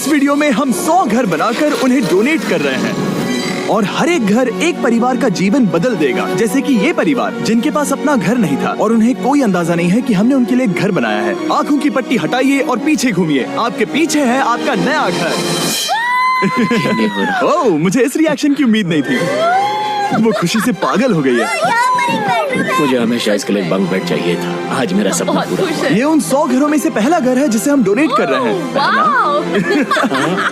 इस वीडियो में हम 100 घर बनाकर उन्हें डोनेट कर रहे हैं और हर एक घर एक परिवार का जीवन बदल देगा। जैसे कि ये परिवार जिनके पास अपना घर नहीं था और उन्हें कोई अंदाजा नहीं है कि हमने उनके लिए घर बनाया है। आंखों की पट्टी हटाइए और पीछे घूमिए। आपके पीछे है आपका नया घर। ओह, मुझे इस रिएक्शन की उम्मीद नहीं थी। वो खुशी से पागल हो गई है। मुझे हमेशा इसके लिए बंक बेड चाहिए था। आज मेरा सपना पूरा हुआ। ये उन 100 घरों में से पहला घर है जिसे हम डोनेट कर रहे हैं।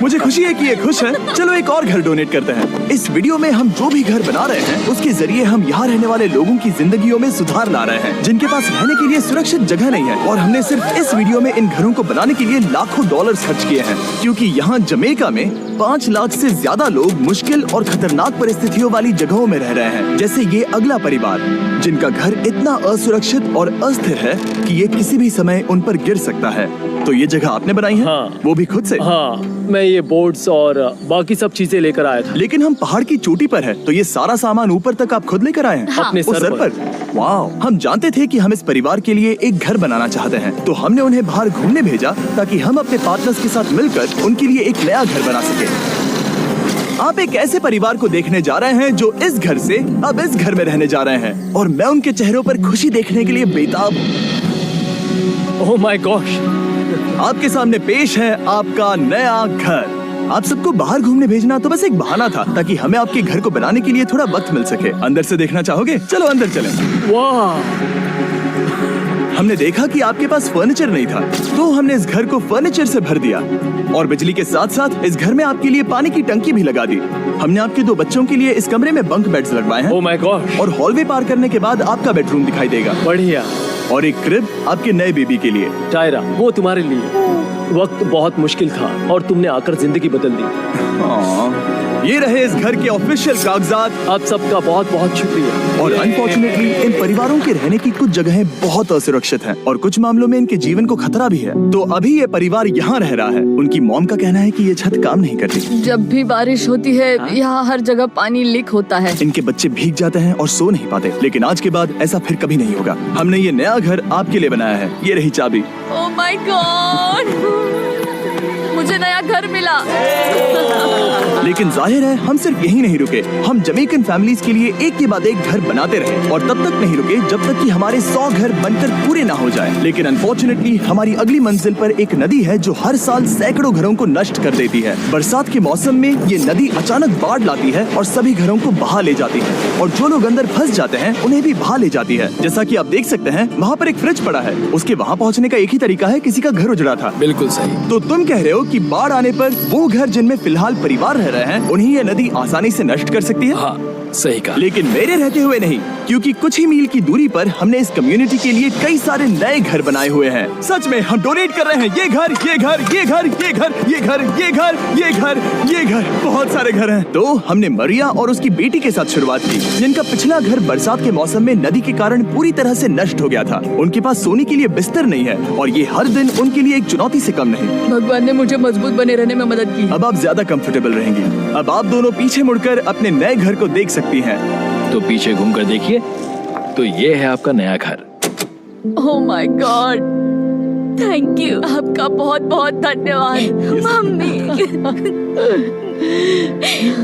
मुझे खुशी है कि ये खुश है। चलो एक और घर डोनेट करते हैं। इस वीडियो में हम जो भी घर बना रहे हैं उसके जरिए हम यहाँ रहने वाले लोगों की जिंदगियों में सुधार ला रहे हैं जिनके पास रहने के लिए सुरक्षित जगह नहीं है। और हमने सिर्फ इस वीडियो में इन घरों को बनाने के लिए लाखों डॉलर्स खर्च किए हैं, क्योंकि यहाँ जमैका में 5 लाख से ज्यादा लोग मुश्किल और खतरनाक परिस्थितियों वाली जगहों में रह रहे हैं। जैसे ये अगला परिवार जिनका घर इतना असुरक्षित और अस्थिर है कि ये किसी भी समय उन पर गिर सकता है। तो ये जगह आपने बनाई है? हाँ। वो भी खुद से? हाँ, मैं ये बोर्ड्स और बाकी सब चीजें लेकर आया था। लेकिन हम पहाड़ की चोटी पर है, तो ये सारा सामान ऊपर तक आप खुद लेकर आए हैं? हाँ। अपने उस सर पर? वाह! हम जानते थे कि हम इस परिवार के लिए एक घर बनाना चाहते हैं, तो हमने उन्हें बाहर घूमने भेजा ताकि हम अपने पार्टनर्स के साथ मिलकर उनके लिए एक नया घर बना सके। आप एक ऐसे परिवार को देखने जा रहे हैं जो इस घर से अब इस घर में रहने जा रहे हैं, और मैं उनके चेहरों पर खुशी देखने के लिए बेताब हूँ। Oh my gosh! आपके सामने पेश है आपका नया घर। आप सबको बाहर घूमने भेजना तो बस एक बहाना था ताकि हमें आपके घर को बनाने के लिए थोड़ा वक्त मिल सके। अंदर से देखना चाहोगे? चलो अंदर चलें। वाह! हमने देखा कि आपके पास फर्नीचर नहीं था, तो हमने इस घर को फर्नीचर से भर दिया और बिजली के साथ साथ इस घर में आपके लिए पानी की टंकी भी लगा दी। हमने आपके 2 बच्चों के लिए इस कमरे में बंक बेड्स लगवाए हैं। Oh my gosh! और हॉलवे पार करने के बाद आपका बेडरूम दिखाई देगा। बढ़िया। और एक क्रिब आपके नए बेबी के लिए। टायरा, वो तुम्हारे लिए। वक्त बहुत मुश्किल था और तुमने आकर जिंदगी बदल दी। ये रहे इस घर के ऑफिशियल कागजात। आप सबका बहुत बहुत शुक्रिया। और अनफॉर्चुनेटली इन परिवारों के रहने की कुछ जगहें बहुत असुरक्षित हैं और कुछ मामलों में इनके जीवन को खतरा भी है। तो अभी ये परिवार यहाँ रह रहा है। उनकी मॉम का कहना है कि ये छत काम नहीं करती। जब भी बारिश होती है यहाँ हर जगह पानी लीक होता है। इनके बच्चे भीग जाते हैं और सो नहीं पाते, लेकिन आज के बाद ऐसा फिर कभी नहीं होगा। हमने ये नया घर आपके लिए बनाया है। ये रही चाबी। Oh my God! मुझे नया घर मिला। लेकिन जाहिर है हम सिर्फ यही नहीं रुके। हम जमैकन फैमिलीज के लिए एक के बाद एक घर बनाते रहे और तब तक नहीं रुके जब तक कि हमारे 100 घर बनकर पूरे ना हो जाए। लेकिन अनफॉर्चुनेटली हमारी अगली मंजिल पर एक नदी है जो हर साल सैकड़ों घरों को नष्ट कर देती है। बरसात के मौसम में ये नदी अचानक बाढ़ लाती है और सभी घरों को बहा ले जाती है, और जो लोग अंदर फंस जाते हैं उन्हें भी बहा ले जाती है। जैसा कि आप देख सकते हैं वहाँ पर एक फ्रिज पड़ा है। उसके वहाँ पहुँचने का एक ही तरीका है, किसी का घर उजड़ा था। बिल्कुल सही। तो तुम कह रहे हो कि बाढ़ आने पर वो घर जिनमें फिलहाल परिवार रह रहे हैं उन्हें ये नदी आसानी से नष्ट कर सकती है? हाँ, सही कहा। लेकिन मेरे रहते हुए नहीं, क्योंकि कुछ ही मील की दूरी पर हमने इस कम्युनिटी के लिए कई सारे नए घर बनाए हुए हैं। सच में हम डोनेट कर रहे हैं। ये घर, ये घर, ये घर, ये घर, ये घर, ये घर, ये घर, ये घर, बहुत सारे घर हैं। तो हमने मरिया और उसकी बेटी के साथ शुरुआत की, जिनका पिछला घर बरसात के मौसम में नदी के कारण पूरी तरह से नष्ट हो गया था। उनके पास सोने के लिए बिस्तर नहीं है और ये हर दिन उनके लिए एक चुनौती से कम नहीं। भगवान ने मुझे मजबूत बने रहने में मदद की। अब आप ज्यादा कंफर्टेबल रहेंगी। अब आप दोनों पीछे मुड़कर अपने नए घर को देख सकती हैं। तो पीछे घूमकर देखिए, तो ये है आपका नया घर। Oh my God! Thank you. आपका बहुत बहुत धन्यवाद मम्मी।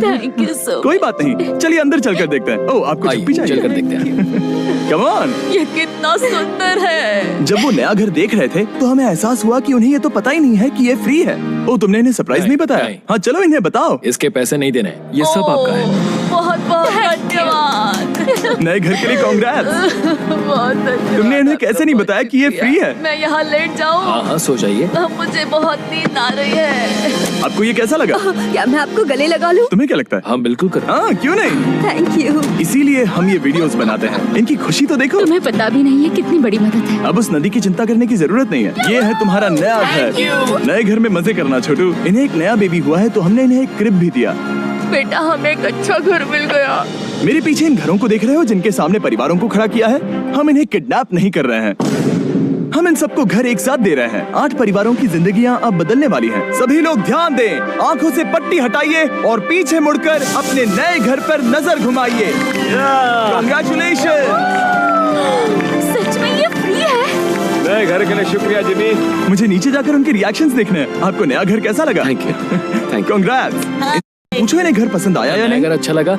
Thank you so. कोई बात नहीं, चलिए अंदर चलकर देखते हैं। ओह, आपको आइए, चुप्पी चाहिए? चलकर देखते हैं। Come on. ये कितना सुंदर है। जब वो नया घर देख रहे थे तो हमें एहसास हुआ कि उन्हें ये तो पता ही नहीं है कि ये फ्री है। ओह, तुमने इन्हें सरप्राइज नहीं बताया? नहीं। हाँ, चलो इन्हें बताओ। इसके पैसे नहीं देने, ये सब आपका है। बहुत बहुत धन्यवाद। नए घर के लिए कांग्रेट्स। बहुत धन्यवाद। तुमने इन्हें कैसे नहीं बताया कि ये फ्री है? मैं यहाँ लेट जाऊँ? हाँ, सो जाइए। मुझे बहुत नींद आ रही है। आपको ये कैसा लगा? क्या मैं आपको गले लगा लूं? तुम्हें क्या लगता है? हाँ, बिल्कुल कर। हाँ, क्यों नहीं? Thank you. इसीलिए हम ये वीडियोस बनाते हैं। इनकी खुशी तो देखो। तुम्हें पता भी नहीं है कितनी बड़ी मदद है। अब उस नदी की चिंता करने की जरूरत नहीं है। ये है तुम्हारा नया घर। नए घर में मजे करना छोटू। इन्हें एक नया बेबी हुआ है तो हमने इन्हें एक क्रिब भी दिया। बेटा, हमें एक अच्छा घर मिल गया। मेरे पीछे इन घरों को देख रहे हो जिनके सामने परिवारों को खड़ा किया है? हम इन्हें किडनैप नहीं कर रहे हैं, हम इन सबको घर एक साथ दे रहे हैं। 8 परिवारों की जिंदगियां अब बदलने वाली हैं। सभी लोग ध्यान दें, आंखों से पट्टी हटाइए और पीछे मुड़कर अपने नए घर पर नजर घुमाइए। कांग्रेचुलेशन। सच में ये फ्री है? घर के लिए शुक्रिया जिमी। मुझे नीचे जाकर उनके रिएक्शंस देखने हैं। आपको नया घर कैसा लगा? Thank you. कांग्रेट्स। पूछो इन्हें घर पसंद आया या नहीं? अगर अच्छा लगा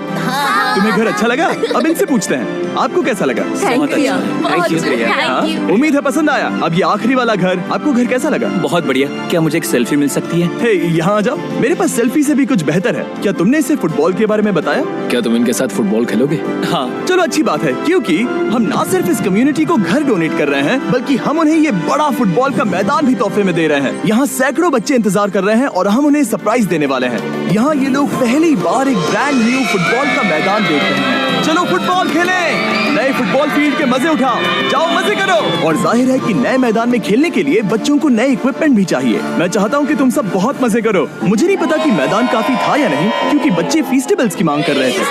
तुम्हें घर अच्छा लगा? अब इनसे पूछते हैं आपको कैसा लगा? थैंक यू Thank you, प्रिया। हाँ? Thank you. उम्मीद है पसंद आया। अब ये आखिरी वाला घर, आपको घर कैसा लगा? बहुत बढ़िया। क्या मुझे एक सेल्फी मिल सकती है? हे, यहाँ आ जाओ। मेरे पास सेल्फी से भी कुछ बेहतर है। क्या तुमने इसे फुटबॉल के बारे में बताया? क्या तुम इनके साथ फुटबॉल खेलोगे? हाँ। चलो अच्छी बात है, क्योंकि हम ना सिर्फ इस कम्युनिटी को घर डोनेट कर रहे हैं, बल्कि हम उन्हें ये बड़ा फुटबॉल का मैदान भी तोहफे में दे रहे हैं। यहाँ सैकड़ों बच्चे इंतजार कर रहे हैं और हम उन्हें सरप्राइज देने वाले हैं। यहाँ ये लोग पहली बार एक ब्रांड न्यू फुटबॉल का मैदान देख रहे हैं। चलो फुटबॉल खेलें, नए फुटबॉल फील्ड के मजे उठाओ, जाओ मजे करो। और जाहिर है कि नए मैदान में खेलने के लिए बच्चों को नए इक्विपमेंट भी चाहिए। मैं चाहता हूँ कि तुम सब बहुत मजे करो। मुझे नहीं पता कि मैदान काफी था या नहीं, क्योंकि बच्चे फीस्टेबल्स की मांग कर रहे थे।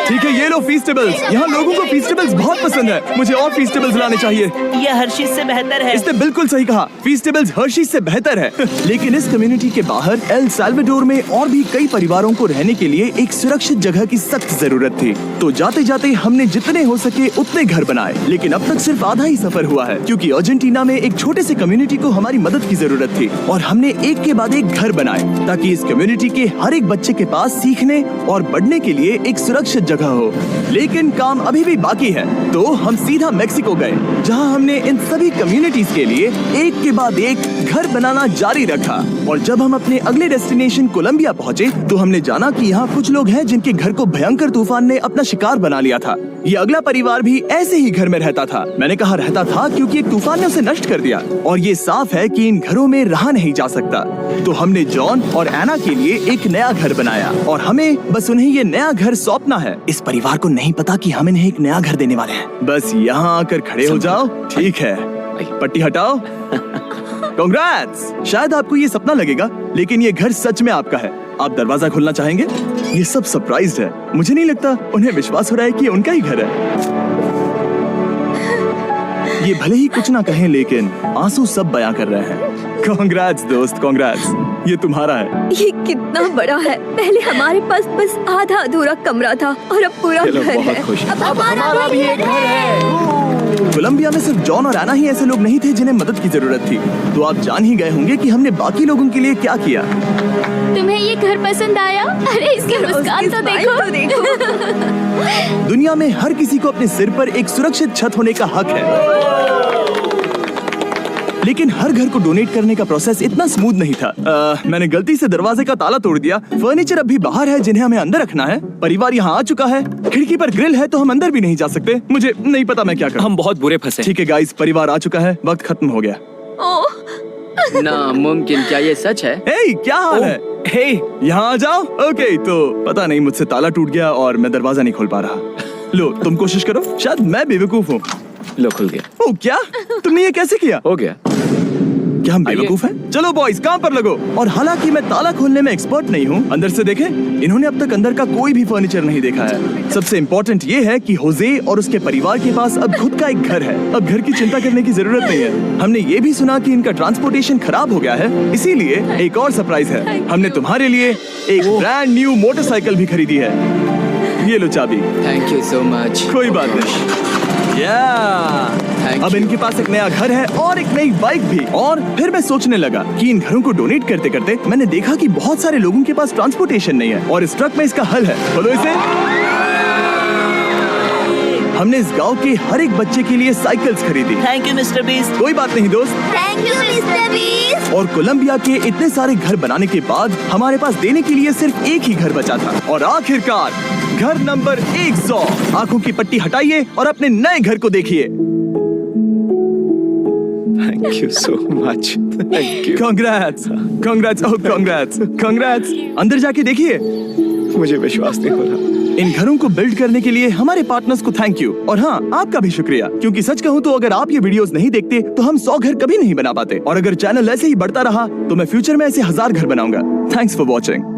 ठीक है, ये लो फीस्टेबल्स। यहाँ लोगों को फीस्टेबल्स बहुत पसंद है। मुझे और फीस्टेबल्स लाने चाहिए। ये हर्षीज से बेहतर है। इसने बिल्कुल सही कहा, फीस्टेबल्स हर्शीज से बेहतर है। लेकिन इस कम्युनिटी के बाहर एल साल्वाडोर में और भी कई परिवारों को रहने के लिए एक सुरक्षित जगह की सख्त जरूरत थी। तो जाते जाते हमने जितने हो सके उतने घर बनाए। लेकिन अब तक सिर्फ आधा ही सफर हुआ है, क्योंकि अर्जेंटीना में एक छोटे से कम्युनिटी को हमारी मदद की जरूरत थी। और हमने एक के बाद एक घर बनाए, ताकि इस कम्युनिटी के हर एक बच्चे के पास सीखने और बढ़ने के लिए एक सुरक्षित जगह हो। लेकिन काम अभी भी बाकी है, तो हम सीधा मेक्सिको गए, जहां हमने इन सभी कम्युनिटीज के लिए एक के बाद एक घर बनाना जारी रखा। और जब हम अपने अगले डेस्टिनेशन कोलंबिया पहुंचे, तो हमने जाना कि यहाँ कुछ लोग हैं जिनके घर को भयंकर तूफान ने अपना शिकार बना लिया था। ये अगला परिवार भी ऐसे ही घर में रहता था। मैंने कहा रहता था, क्योंकि एक तूफान ने उसे नष्ट कर दिया। और ये साफ है कि इन घरों में रहा नहीं जा सकता। तो हमने जॉन और एना के लिए एक नया घर बनाया, और हमें बस उन्हें ये नया घर सौंपना है। इस परिवार को नहीं पता कि हम इन्हें एक नया घर देने वाले हैं। बस यहाँ आकर खड़े हो जाओ। ठीक है, पट्टी हटाओ। कांग्रेट्स। शायद आपको ये सपना लगेगा, लेकिन ये घर सच में आपका है। आप दरवाजा खोलना चाहेंगे? ये सब सरप्राइज्ड है। मुझे नहीं लगता उन्हें विश्वास हो रहा है कि ये उनका ही घर है। ये भले ही कुछ ना कहें, लेकिन आंसू सब बयां कर रहे हैं। कांग्रेट्स दोस्त, कांग्रेट्स। ये तुम्हारा है। ये कितना बड़ा है। पहले हमारे पास बस आधा अधूरा कमरा था और अब पूरा घर है। बहुत खुश हैं। अब हमारा भी एक घर है। कोलंबिया में सिर्फ जॉन और एना ही ऐसे लोग नहीं थे जिन्हें मदद की जरूरत थी। तो आप जान ही गए होंगे कि हमने बाकी लोगों के लिए क्या किया। तुम्हें ये घर पसंद आया? अरे इसकी मुस्कान तो देखो। दुनिया में हर किसी को अपने सिर पर एक सुरक्षित छत होने का हक है। लेकिन हर घर को डोनेट करने का प्रोसेस इतना स्मूथ नहीं था। मैंने गलती से दरवाजे का ताला तोड़ दिया। फर्नीचर अब भी बाहर है, जिन्हें हमें अंदर रखना है। परिवार यहाँ आ चुका है। खिड़की पर ग्रिल है, तो हम अंदर भी नहीं जा सकते। मुझे नहीं पता मैं क्या करूं। हम बहुत बुरे फंसे। ठीक है गाइस, परिवार आ चुका है। वक्त खत्म हो गया। नामुमकिन, क्या ये सच है? हे, क्या हाल है? हे, यहाँ आ जाओ। ओके, तो पता नहीं मुझसे ताला टूट गया और मैं दरवाजा नहीं खोल पा रहा। लो, तुम कोशिश करो। शायद मैं बेवकूफ हूँ। लो खुल गया। ओ क्या? तुमने ये कैसे किया? हो गया। क्या हम बेवकूफ हैं? चलो बॉयज, काम पर लगो। और हालांकि मैं ताला खोलने में एक्सपर्ट नहीं हूँ, अंदर से देखें, इन्होंने अब तक अंदर का कोई भी फर्नीचर नहीं देखा है। सबसे इम्पोर्टेंट ये है कि होजे और उसके परिवार के पास अब खुद का एक घर है। अब घर की चिंता करने की जरूरत नहीं है। हमने ये भी सुना कि इनका ट्रांसपोर्टेशन खराब हो गया है, इसीलिए एक और सरप्राइज है। हमने तुम्हारे लिए एक ब्रांड न्यू मोटरसाइकिल भी खरीदी है। ये लो चाबी। Thank you so much. कोई बात नहीं। अब इनके पास एक नया घर है और एक नई बाइक भी। और फिर मैं सोचने लगा कि इन घरों को डोनेट करते करते मैंने देखा कि बहुत सारे लोगों के पास ट्रांसपोर्टेशन नहीं है, और इस ट्रक में इसका हल है। खोलो इसे। हमने इस गांव के हर एक बच्चे के लिए साइकिल्स खरीदी। Thank you mister beast. कोई बात नहीं दोस्त। Thank you mister beast. और कोलंबिया के इतने सारे घर बनाने के बाद हमारे पास देने के लिए सिर्फ एक ही घर बचा था। और आखिरकार घर नंबर 100। आंखों की पट्टी हटाइए और अपने नए घर को देखिए। Thank you so much. Thank you. Congrats, congrats, oh congrats, congrats. अंदर जाके देखिए। मुझे विश्वास नहीं हो रहा। इन घरों को बिल्ड करने के लिए हमारे पार्टनर्स को थैंक यू। और हाँ, आपका भी शुक्रिया, क्योंकि सच कहूँ तो अगर आप ये वीडियोस नहीं देखते तो हम 100 घर कभी नहीं बना पाते। और अगर चैनल ऐसे ही बढ़ता रहा तो मैं फ्यूचर में ऐसे 1000 घर बनाऊंगा। Thanks for watching.